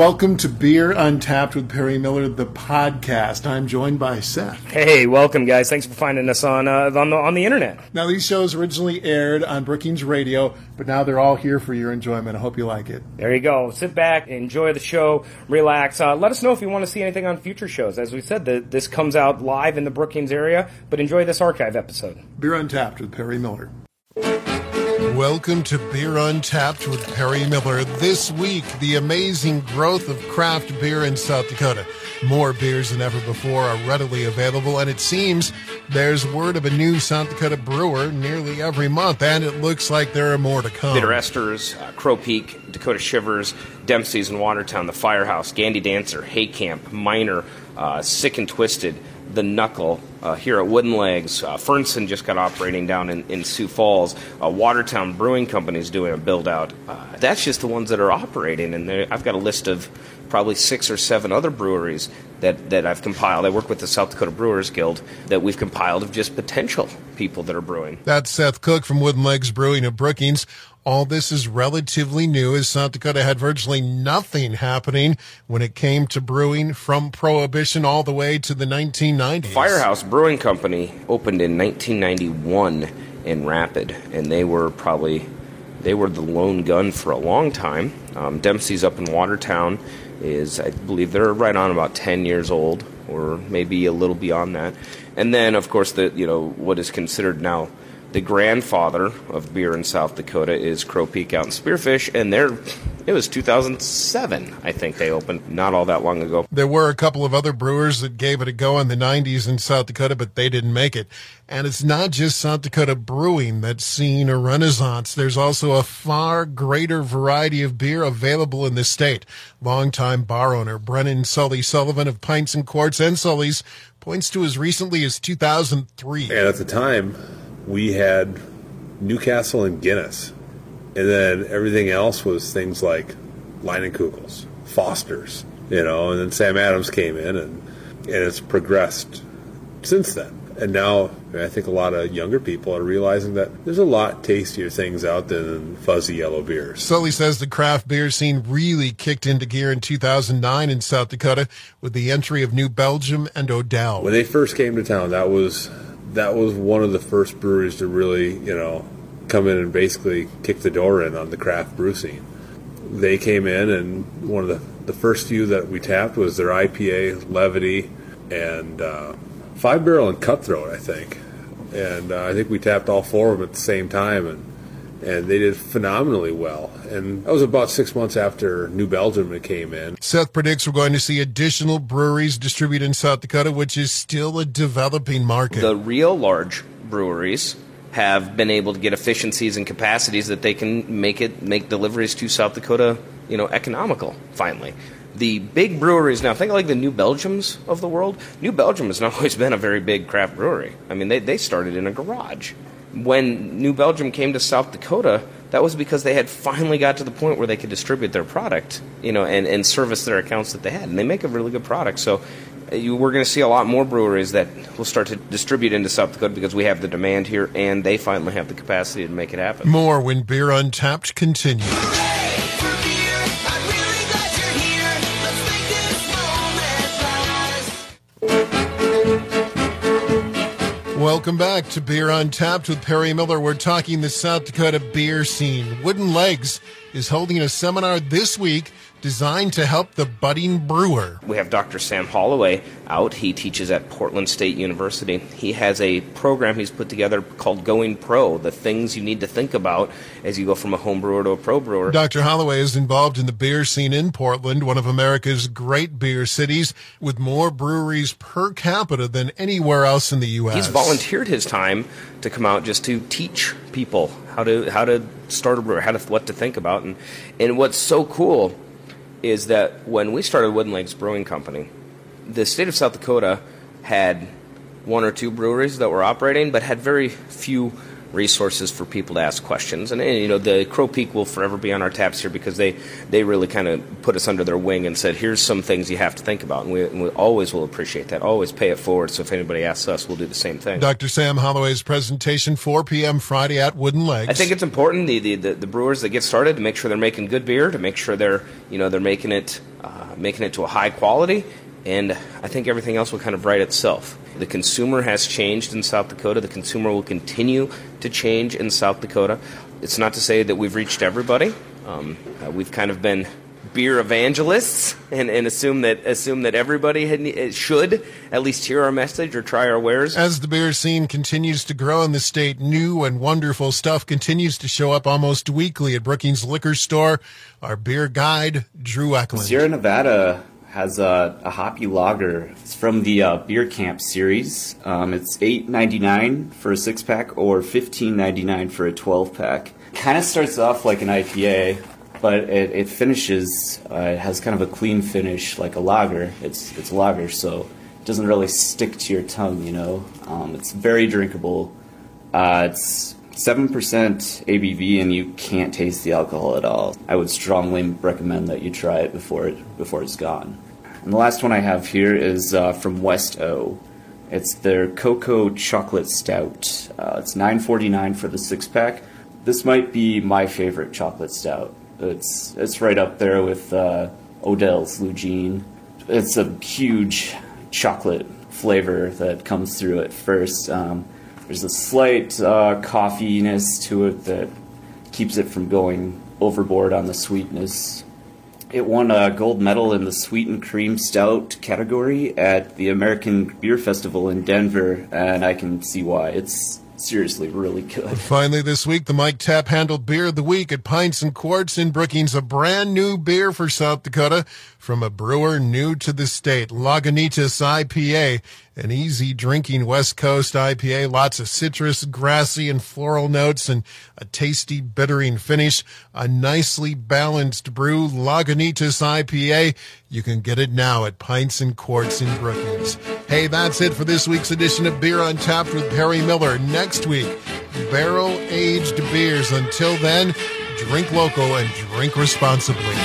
Welcome to Beer Untapped with Perry Miller, the podcast. I'm joined by Seth. Hey, welcome, guys. Thanks for finding us on the internet. Now, these shows originally aired on Brookings Radio, but now they're all here for your enjoyment. I hope you like it. There you go. Sit back, enjoy the show, relax. Let us know if you want to see anything on future shows. As we said, this comes out live in the Brookings area, but enjoy this archive episode. Beer Untapped with Perry Miller. Welcome to Beer Untapped with Perry Miller. This week, the amazing growth of craft beer in South Dakota. More beers than ever before are readily available, and it seems there's word of a new South Dakota brewer nearly every month, and it looks like there are more to come. Bitter Esters, Crow Peak, Dakota Shivers, Dempsey's in Watertown, The Firehouse, Gandy Dancer, Hay Camp, Miner, Sick and Twisted, The Knuckle, here at Wooden Legs. Fernson just got operating down in Sioux Falls. Watertown Brewing Company is doing a build-out. That's just the ones that are operating, and I've got a list of probably 6 or 7 other breweries that I've compiled. I work with the South Dakota Brewers Guild that we've compiled of just potential people that are brewing. That's Seth Cook from Wooden Legs Brewing of Brookings. All this is relatively new, as South Dakota had virtually nothing happening when it came to brewing from Prohibition all the way to the 1990s. Firehouse Brewing Company opened in 1991 in Rapid, and they were the lone gun for a long time. Dempsey's up in Watertown is, I believe they're right on about 10 years old, or maybe a little beyond that. And then, of course, what is considered now the grandfather of beer in South Dakota is Crow Peak out in Spearfish, and it was 2007, I think they opened, not all that long ago. There were a couple of other brewers that gave it a go in the 90s in South Dakota, but they didn't make it. And it's not just South Dakota brewing that's seen a renaissance. There's also a far greater variety of beer available in the state. Longtime bar owner Brennan Sully Sullivan of Pints and Quarts and Sully's points to as recently as 2003. And at the time, we had Newcastle and Guinness. And then everything else was things like Leinenkugels, Foster's, and then Sam Adams came in, and it's progressed since then. And now I think a lot of younger people are realizing that there's a lot tastier things out there than fuzzy yellow beers. Sully says the craft beer scene really kicked into gear in 2009 in South Dakota with the entry of New Belgium and Odell. When they first came to town, that was one of the first breweries to really, come in and basically kick the door in on the craft brew scene. They came in, and one of the first few that we tapped was their IPA, Levity, and Five Barrel and Cutthroat, I think. And I think we tapped all 4 of them at the same time, and they did phenomenally well. And that was about 6 months after New Belgium came in. Seth predicts we're going to see additional breweries distribute in South Dakota, which is still a developing market. The real large breweries have been able to get efficiencies and capacities that they can make deliveries to South Dakota, economical, finally. The big breweries now, think like the New Belgiums of the world. New Belgium has not always been a very big craft brewery. I mean, they started in a garage. When New Belgium came to South Dakota, that was because they had finally got to the point where they could distribute their product, and service their accounts that they had. And they make a really good product. So we're going to see a lot more breweries that will start to distribute into South Dakota because we have the demand here, and they finally have the capacity to make it happen. More when Beer Untapped continues. Welcome back to Beer Untapped with Perry Miller. We're talking the South Dakota beer scene. Wooden Legs is holding a seminar this week designed to help the budding brewer. We have Dr. Sam Holloway out. He teaches at Portland State University. He has a program he's put together called Going Pro, the things you need to think about as you go from a home brewer to a pro brewer. Dr. Holloway is involved in the beer scene in Portland, one of America's great beer cities, with more breweries per capita than anywhere else in the U.S. He's volunteered his time to come out just to teach people how to start a brewer, what to think about. And what's so cool is that when we started Wooden Legs Brewing Company, the state of South Dakota had 1 or 2 breweries that were operating, but had very few resources for people to ask questions. And you know, the Crow Peak will forever be on our taps here because they really kind of put us under their wing and said, here's some things you have to think about. And we always will appreciate that, always pay it forward. So if anybody asks us, we'll do the same thing. Dr. Sam Holloway's presentation, 4 p.m. Friday at Wooden Legs. I think it's important, the brewers that get started, to make sure they're making good beer, to make sure they're making it to a high quality. And I think everything else will kind of write itself. The consumer has changed in South Dakota. The consumer will continue to change in South Dakota. It's not to say that we've reached everybody. We've kind of been beer evangelists and assume that everybody should at least hear our message or try our wares. As the beer scene continues to grow in the state, new and wonderful stuff continues to show up almost weekly at Brookings Liquor Store. Our beer guide, Drew Eklund. Sierra Nevada has a hoppy lager. It's from the Beer Camp series. It's $8.99 for a 6-pack or $15.99 for a 12-pack. Kind of starts off like an IPA, but it finishes, it has kind of a clean finish like a lager. It's a lager, so it doesn't really stick to your tongue, you know. It's very drinkable. It's 7% ABV, and you can't taste the alcohol at all. I would strongly recommend that you try it before it's gone. And the last one I have here is from West O. It's their Cocoa Chocolate Stout. It's $9.49 for the 6-pack. This might be my favorite chocolate stout. It's right up there with Odell's Lugene. It's a huge chocolate flavor that comes through at first. There's a slight coffeeness to it that keeps it from going overboard on the sweetness. It won a gold medal in the Sweet and Cream Stout category at the American Beer Festival in Denver, and I can see why. It's seriously really good. Finally this week, the Mike Tap handled Beer of the Week at Pints and Quarts in Brookings, a brand new beer for South Dakota from a brewer new to the state, Lagunitas IPA, an easy drinking West Coast IPA, lots of citrus, grassy, and floral notes, and a tasty bittering finish. A nicely balanced brew, Lagunitas IPA. You can get it now at Pints and Quarts in Brookings. Hey, that's it for this week's edition of Beer Untapped with Perry Miller. Next week, barrel-aged beers. Until then, drink local and drink responsibly.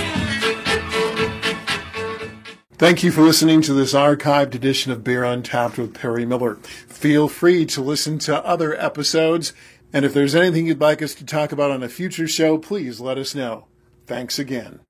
Thank you for listening to this archived edition of Beer Untapped with Perry Miller. Feel free to listen to other episodes, and if there's anything you'd like us to talk about on a future show, please let us know. Thanks again.